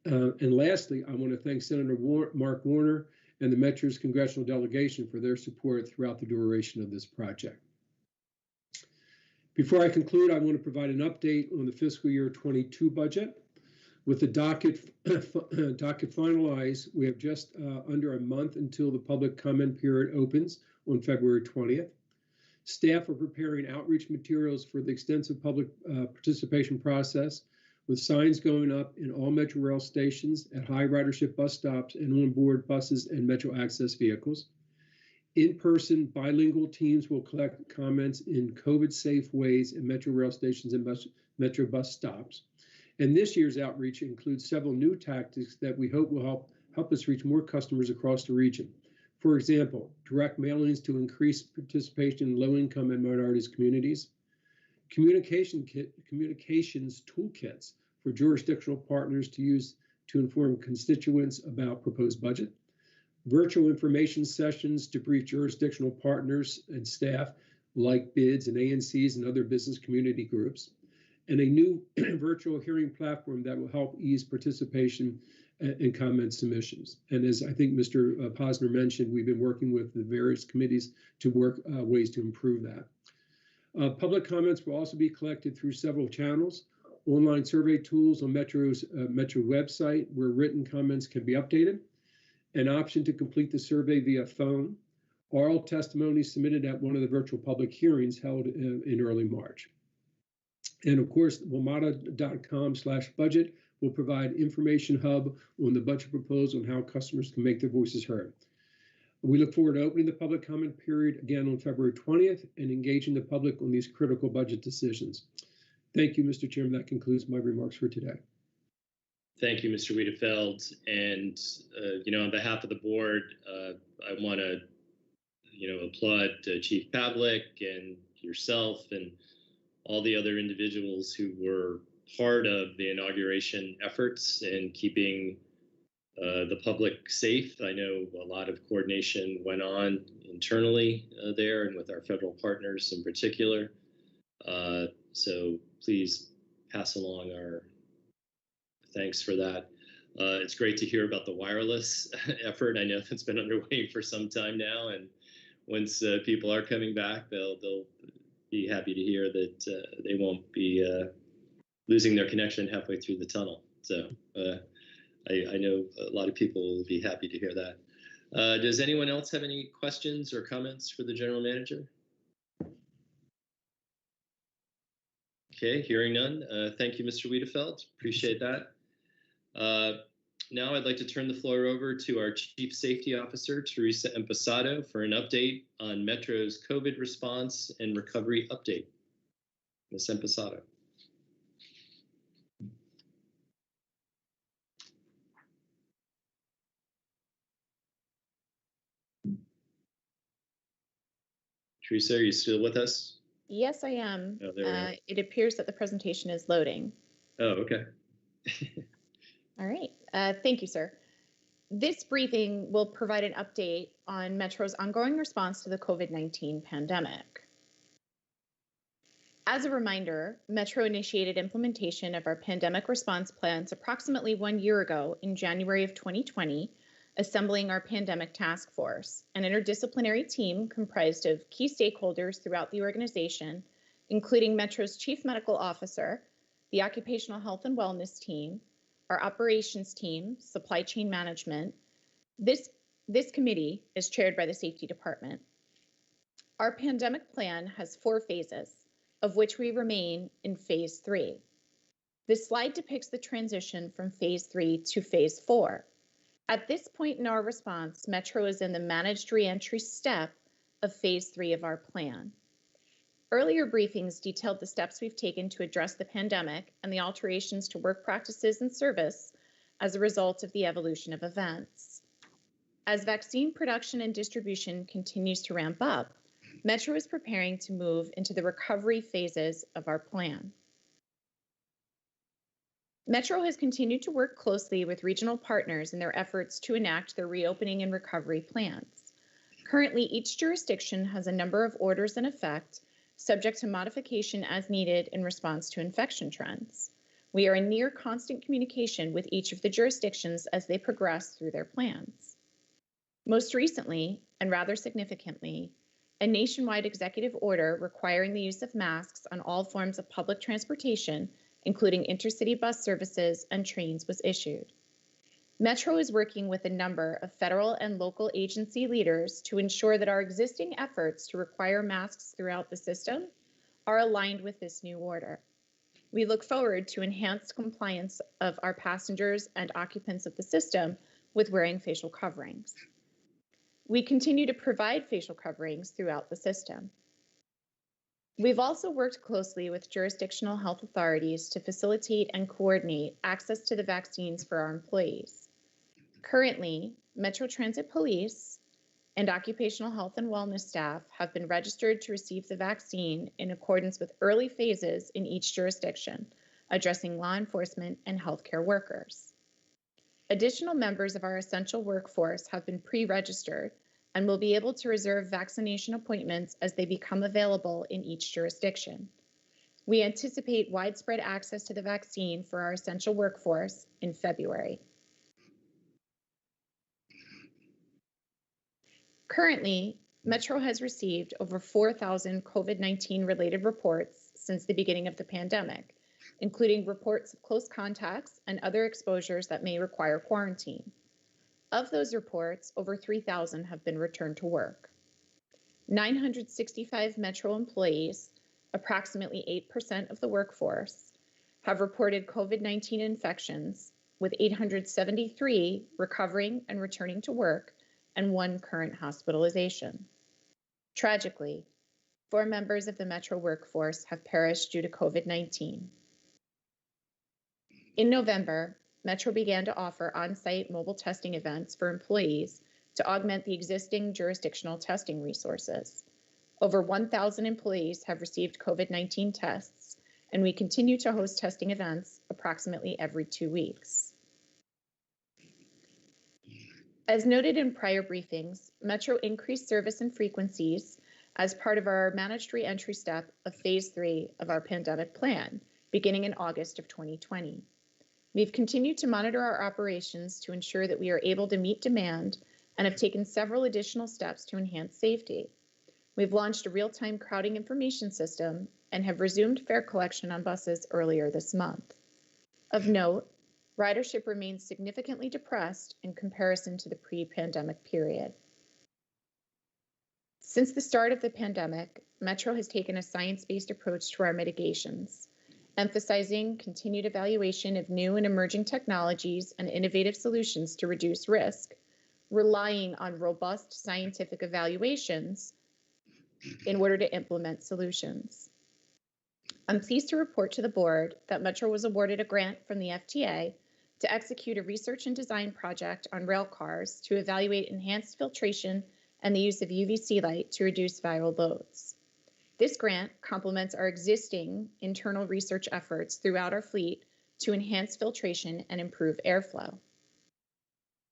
And lastly, I want to thank Senator Mark Warner and the Metro's congressional delegation for their support throughout the duration of this project. Before I conclude, I want to provide an update on the fiscal year 22 budget. With the docket finalized, we have just under a month until the public comment period opens on February 20th. Staff are preparing outreach materials for the extensive public participation process, with signs going up in all Metro rail stations, at high ridership bus stops, and on board buses and Metro Access vehicles. In-person bilingual teams will collect comments in COVID-safe ways in Metro rail stations and Metro bus stops. And this year's outreach includes several new tactics that we hope will help us reach more customers across the region. For example, direct mailings to increase participation in low-income and minorities communities, communications toolkits for jurisdictional partners to use to inform constituents about proposed budget, virtual information sessions to brief jurisdictional partners and staff like BIDs and ANCs and other business community groups, and a new virtual hearing platform that will help ease participation and comment submissions. And as I think Mr. Posner mentioned, we've been working with the various committees to work ways to improve that. Public comments will also be collected through several channels: online survey tools on Metro's Metro website, where written comments can be updated, an option to complete the survey via phone, oral testimony submitted at one of the virtual public hearings held in early March. And of course, WMATA.com/budget will provide information hub on the budget proposal and how customers can make their voices heard. We look forward to opening the public comment period again on February 20th and engaging the public on these critical budget decisions. Thank you, Mr. Chairman. That concludes my remarks for today. Thank you, Mr. Wiedefeld. And, on behalf of the board, I want to, applaud Chief Pavlik and yourself and all the other individuals who were part of the inauguration efforts and keeping the public safe. I know a lot of coordination went on internally there and with our federal partners in particular. So please pass along our thanks for that. It's great to hear about the wireless effort. I know that's been underway for some time now, and once people are coming back, they'll be happy to hear that they won't be losing their connection halfway through the tunnel. So I know a lot of people will be happy to hear that. Does anyone else have any questions or comments for the general manager? Okay, hearing none. Thank you, Mr. Wiedefeld. Appreciate that. Now I'd like to turn the floor over to our Chief Safety Officer, Teresa Empasado, for an update on Metro's COVID response and recovery update. Ms. Empasado. Teresa, are you still with us? Yes, I am. Oh, there we are. It appears that the presentation is loading. Oh, okay. All right. Thank you, sir. This briefing will provide an update on Metro's ongoing response to the COVID-19 pandemic. As a reminder, Metro initiated implementation of our pandemic response plans approximately 1 year ago in January of 2020, assembling our pandemic task force, an interdisciplinary team comprised of key stakeholders throughout the organization, including Metro's Chief Medical Officer, the Occupational Health and Wellness team, our operations team, supply chain management. This committee is chaired by the Safety Department. Our pandemic plan has 4 phases, of which we remain in phase 3. This slide depicts the transition from phase 3 to phase 4. At this point in our response, Metro is in the managed reentry step of phase 3 of our plan. Earlier briefings detailed the steps we've taken to address the pandemic and the alterations to work practices and service as a result of the evolution of events. As vaccine production and distribution continues to ramp up, Metro is preparing to move into the recovery phases of our plan. Metro has continued to work closely with regional partners in their efforts to enact their reopening and recovery plans. Currently, each jurisdiction has a number of orders in effect, subject to modification as needed in response to infection trends. We are in near constant communication with each of the jurisdictions as they progress through their plans. Most recently, and rather significantly, a nationwide executive order requiring the use of masks on all forms of public transportation, including intercity bus services and trains, was issued. Metro is working with a number of federal and local agency leaders to ensure that our existing efforts to require masks throughout the system are aligned with this new order. We look forward to enhanced compliance of our passengers and occupants of the system with wearing facial coverings. We continue to provide facial coverings throughout the system. We've also worked closely with jurisdictional health authorities to facilitate and coordinate access to the vaccines for our employees. Currently, Metro Transit Police and Occupational Health and Wellness staff have been registered to receive the vaccine in accordance with early phases in each jurisdiction, addressing law enforcement and healthcare workers. Additional members of our essential workforce have been pre-registered and will be able to reserve vaccination appointments as they become available in each jurisdiction. We anticipate widespread access to the vaccine for our essential workforce in February. Currently, Metro has received over 4,000 COVID-19 related reports since the beginning of the pandemic, including reports of close contacts and other exposures that may require quarantine. Of those reports, over 3,000 have been returned to work. 965 Metro employees, approximately 8% of the workforce, have reported COVID-19 infections, with 873 recovering and returning to work and 1 current hospitalization. Tragically, 4 members of the Metro workforce have perished due to COVID-19. In November, Metro began to offer on-site mobile testing events for employees to augment the existing jurisdictional testing resources. Over 1,000 employees have received COVID-19 tests, and we continue to host testing events approximately every 2 weeks. As noted in prior briefings, Metro increased service and frequencies as part of our managed reentry step of phase 3 of our pandemic plan, beginning in August of 2020. We've continued to monitor our operations to ensure that we are able to meet demand and have taken several additional steps to enhance safety. We've launched a real-time crowding information system and have resumed fare collection on buses earlier this month. Of note, ridership remains significantly depressed in comparison to the pre-pandemic period. Since the start of the pandemic, Metro has taken a science-based approach to our mitigations, emphasizing continued evaluation of new and emerging technologies and innovative solutions to reduce risk, relying on robust scientific evaluations in order to implement solutions. I'm pleased to report to the board that Metro was awarded a grant from the FTA to execute a research and design project on rail cars to evaluate enhanced filtration and the use of UVC light to reduce viral loads. This grant complements our existing internal research efforts throughout our fleet to enhance filtration and improve airflow.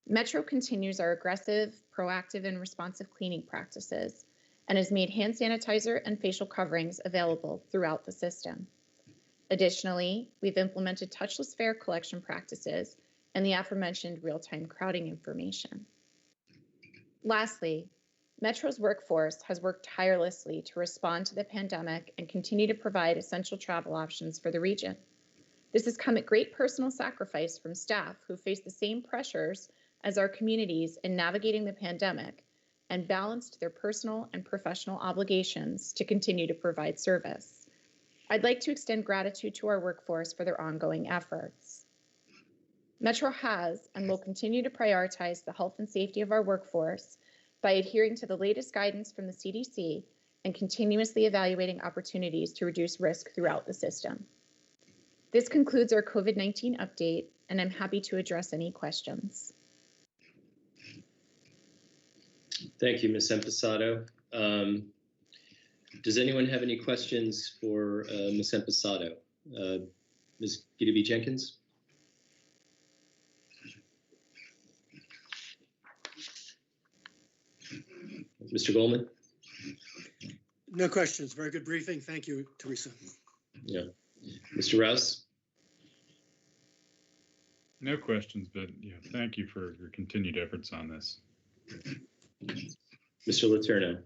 Metro continues our aggressive, proactive, and responsive cleaning practices and has made hand sanitizer and facial coverings available throughout the system. Additionally, we've implemented touchless fare collection practices and the aforementioned real-time crowding information. Lastly, Metro's workforce has worked tirelessly to respond to the pandemic and continue to provide essential travel options for the region. This has come at great personal sacrifice from staff who face the same pressures as our communities in navigating the pandemic and balanced their personal and professional obligations to continue to provide service. I'd like to extend gratitude to our workforce for their ongoing efforts. Metro has and will continue to prioritize the health and safety of our workforce by adhering to the latest guidance from the CDC and continuously evaluating opportunities to reduce risk throughout the system. This concludes our COVID-19 update, and I'm happy to address any questions. Thank you, Ms. Empesato. Does anyone have any questions for Ms. Empesato? Ms. Gideby Jenkins? Mr. Goldman? No questions. Very good briefing. Thank you, Teresa. Yeah. Mr. Rouse? No questions, but yeah, thank you for your continued efforts on this. Mr. Letourneau?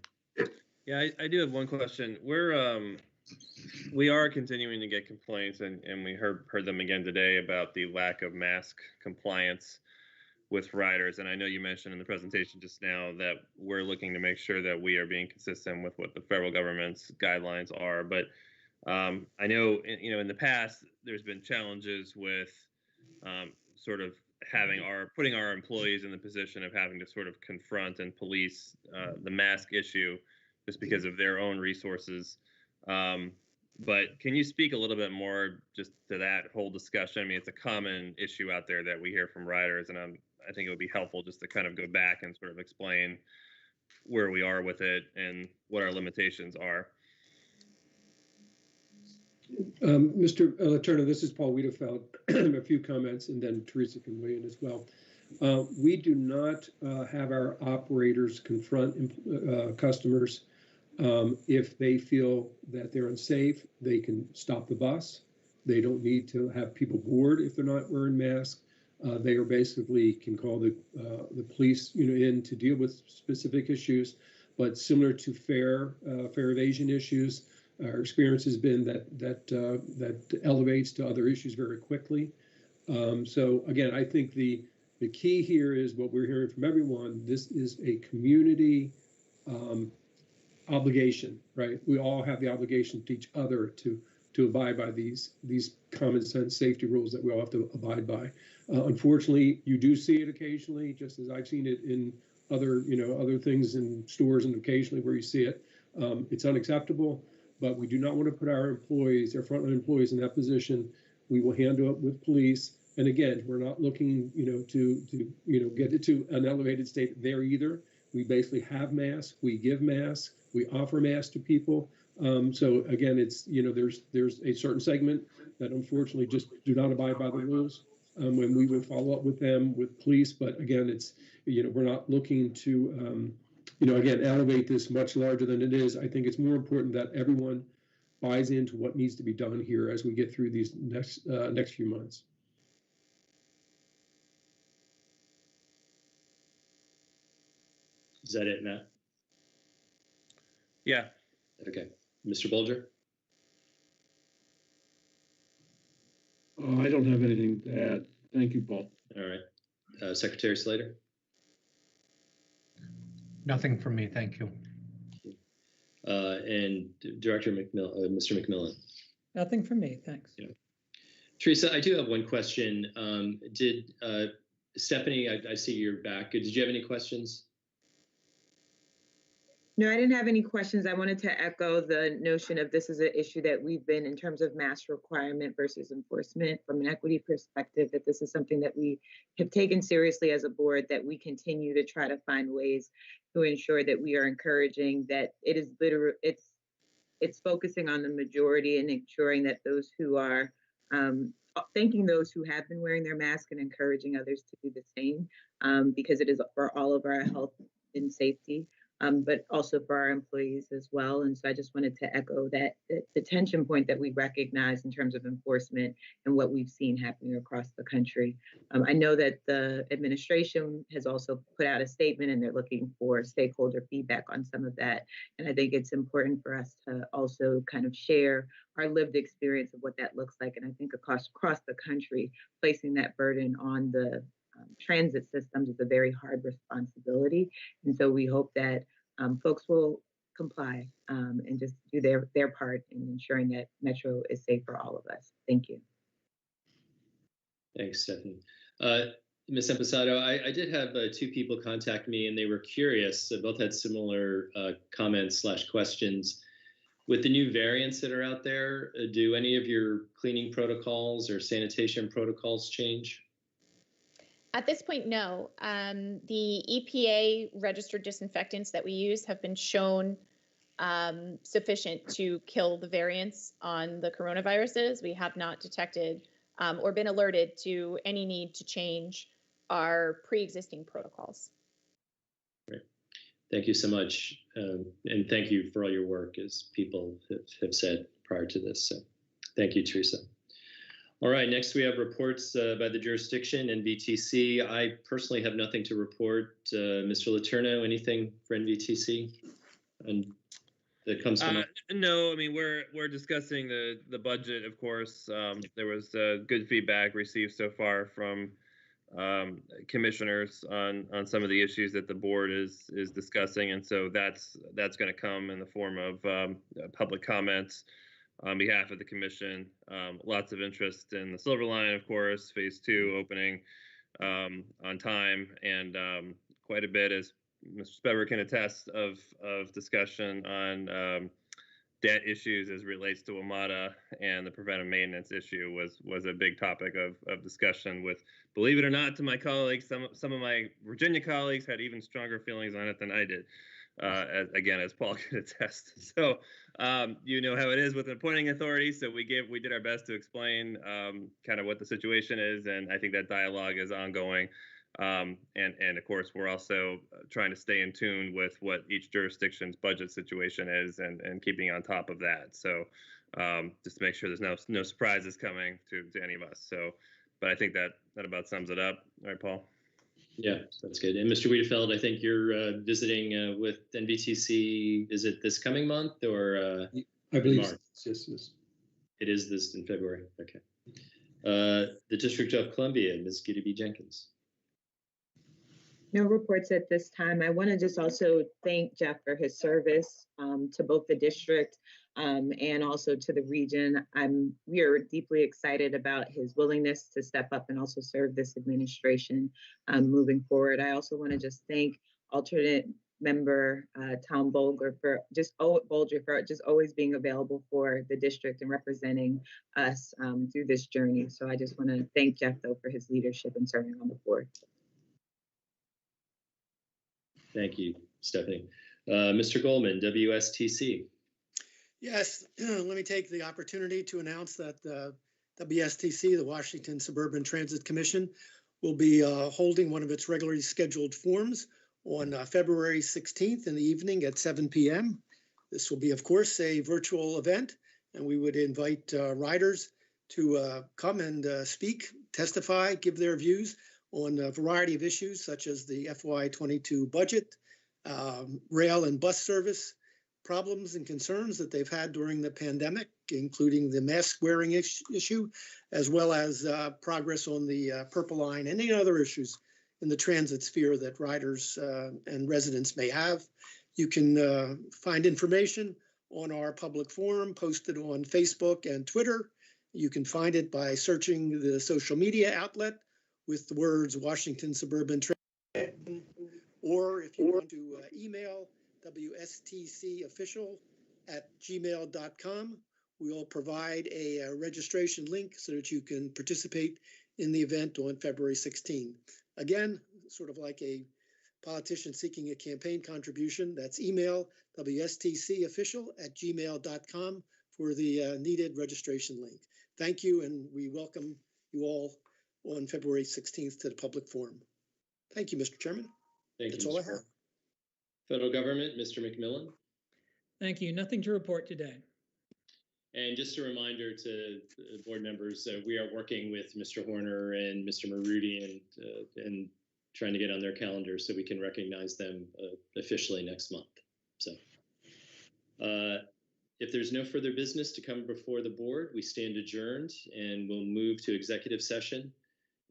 Yeah, I do have one question. We are continuing to get complaints, and we heard them again today about the lack of mask compliance with riders. And I know you mentioned in the presentation just now that we're looking to make sure that we are being consistent with what the federal government's guidelines are. But I know, in the past, there's been challenges with sort of putting our employees in the position of having to sort of confront and police the mask issue just because of their own resources. But can you speak a little bit more just to that whole discussion? I mean, it's a common issue out there that we hear from riders, and I think it would be helpful just to kind of go back and sort of explain where we are with it and what our limitations are. Mr. Letourneau, this is Paul Wiedefeld. A few comments, and then Teresa can weigh in as well. We do not have our operators confront customers. If they feel that they're unsafe, they can stop the bus. They don't need to have people board if they're not wearing masks. They are basically can call the police, in to deal with specific issues. But similar to fare evasion issues, our experience has been that elevates to other issues very quickly. So again, I think the key here is what we're hearing from everyone. This is a community obligation, right? We all have the obligation to each other to abide by these common sense safety rules that we all have to abide by. Unfortunately, you do see it occasionally, just as I've seen it in other things in stores, and occasionally where you see it. It's unacceptable, but we do not want to put our employees, our frontline employees, in that position. We will handle it with police. And again, we're not looking, to get it to an elevated state there either. We basically have masks, we give masks, we offer masks to people. So again, it's, there's a certain segment that unfortunately just do not abide by the rules. When we will follow up with them with police, but again, it's, we're not looking to, again, elevate this much larger than it is. I think it's more important that everyone buys into what needs to be done here as we get through these next few months. Is that it, Matt? Yeah. Okay. Mr. Bolger? I don't have anything to add. Thank you, Paul. All right. Secretary Slater? Nothing from me, thank you. And Director Mr. McMillan? Nothing from me, thanks. Yeah. Teresa, I do have one question. Did Stephanie, I see you're back. Did you have any questions? No, I didn't have any questions. I wanted to echo the notion of this is an issue that we've been, in terms of mask requirement versus enforcement, from an equity perspective, that this is something that we have taken seriously as a board, that we continue to try to find ways to ensure that we are encouraging that it is it's focusing on the majority and ensuring that those who are thanking those who have been wearing their mask and encouraging others to do the same, because it is for all of our health and safety, but also for our employees as well. And so I just wanted to echo that the tension point that we recognize in terms of enforcement and what we've seen happening across the country. I know that the administration has also put out a statement, and they're looking for stakeholder feedback on some of that. And I think it's important for us to also kind of share our lived experience of what that looks like. And I think across the country, placing that burden on the transit systems is a very hard responsibility. And so we hope that folks will comply and just do their part in ensuring that Metro is safe for all of us. Thank you. Thanks, Stephanie. Ms. Emposado, I did have two people contact me, and they were curious. Both had similar comments / questions. With the new variants that are out there, do any of your cleaning protocols or sanitation protocols change? At this point, no. The EPA registered disinfectants that we use have been shown sufficient to kill the variants on the coronaviruses. We have not detected or been alerted to any need to change our pre-existing protocols. Great. Thank you so much. And thank you for all your work, as people have said prior to this. So thank you, Teresa. All right, next we have reports by the jurisdiction and NVTC. I personally have nothing to report. Mr. Letourneau, anything for NVTC? And that comes from no, I mean, we're discussing the budget, of course. There was good feedback received so far from commissioners on some of the issues that the board is discussing, and so that's going to come in the form of public comments on behalf of the commission. Lots of interest in the Silver Line, of course, phase 2 opening on time, and quite a bit, as Mr. Speber can attest, of discussion on debt issues as relates to WMATA, and the preventive maintenance issue was a big topic of discussion with, believe it or not, to my colleagues, some of my Virginia colleagues had even stronger feelings on it than I did, as Paul can attest. So you know how it is with appointing authority, so we did our best to explain kind of what the situation is, and I think that dialogue is ongoing. And of course, we're also trying to stay in tune with what each jurisdiction's budget situation is, and keeping on top of that. So just to make sure there's no surprises coming to any of us. So, but I think that about sums it up. All right, Paul? Yeah, that's good. And Mr. Wiedefeld, I think you're visiting with NVTC. Is it this coming month or I believe March? Yes. It is this in February. Okay. The District of Columbia, Ms. Giddy B. Jenkins. No reports at this time. I want to just also thank Jeff for his service to both the district and also to the region. We are deeply excited about his willingness to step up and also serve this administration moving forward. I also want to just thank alternate member Tom Bolger for just always being available for the district and representing us through this journey. So I just want to thank Jeff, though, for his leadership and serving on the board. Thank you, Stephanie. Mr. Goldman, WSTC. Yes, let me take the opportunity to announce that WSTC, the Washington Suburban Transit Commission, will be holding one of its regularly scheduled forums on February 16th in the evening at 7 p.m. This will be, of course, a virtual event, and we would invite riders to come and speak, testify, give their views on a variety of issues such as the FY22 budget, rail and bus service problems and concerns that they've had during the pandemic, including the mask wearing issue, as well as progress on the Purple Line and any other issues in the transit sphere that riders and residents may have. You can find information on our public forum posted on Facebook and Twitter. You can find it by searching the social media outlet with the words Washington Suburban Transit, or if you want to email wstcofficial@gmail.com. We will provide a registration link so that you can participate in the event on February 16. Again, sort of like a politician seeking a campaign contribution. That's email wstcofficial@gmail.com for the needed registration link. Thank you, and we welcome you all on February 16th to the public forum. Thank you, Mr. Chairman. Thank That's you, all I Mr. have. Federal Government, Mr. McMillan. Thank you. Nothing to report today. And just a reminder to board members, we are working with Mr. Horner and Mr. Marudi and trying to get on their calendar so we can recognize them officially next month. So if there's no further business to come before the board, we stand adjourned and we'll move to executive session.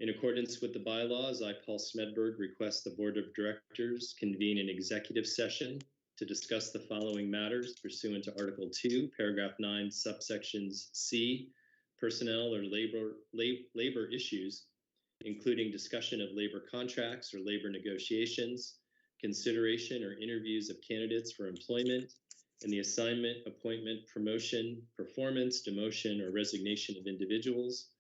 In accordance with the bylaws, I, Paul Smedberg, request the Board of Directors convene an executive session to discuss the following matters pursuant to Article 2, Paragraph 9, subsections C, personnel or labor issues, including discussion of labor contracts or labor negotiations, consideration or interviews of candidates for employment, and the assignment, appointment, promotion, performance, demotion, or resignation of individuals,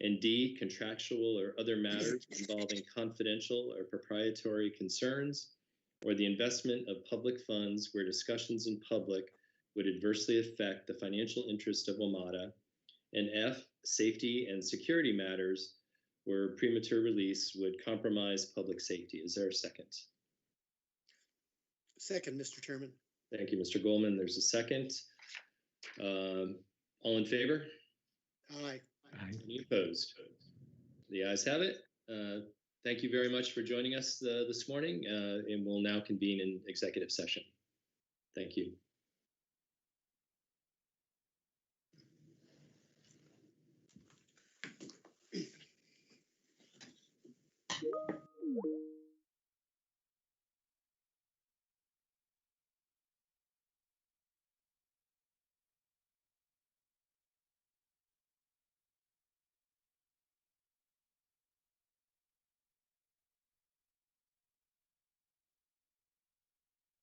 and D, contractual or other matters involving confidential or proprietary concerns, or the investment of public funds where discussions in public would adversely affect the financial interest of WMATA, and F, safety and security matters where premature release would compromise public safety. Is there a second? Second, Mr. Chairman. Thank you, Mr. Goldman. There's a second. All in favor? Aye. Any opposed? The ayes have it. Thank you very much for joining us this morning, and we'll now convene in executive session. Thank you.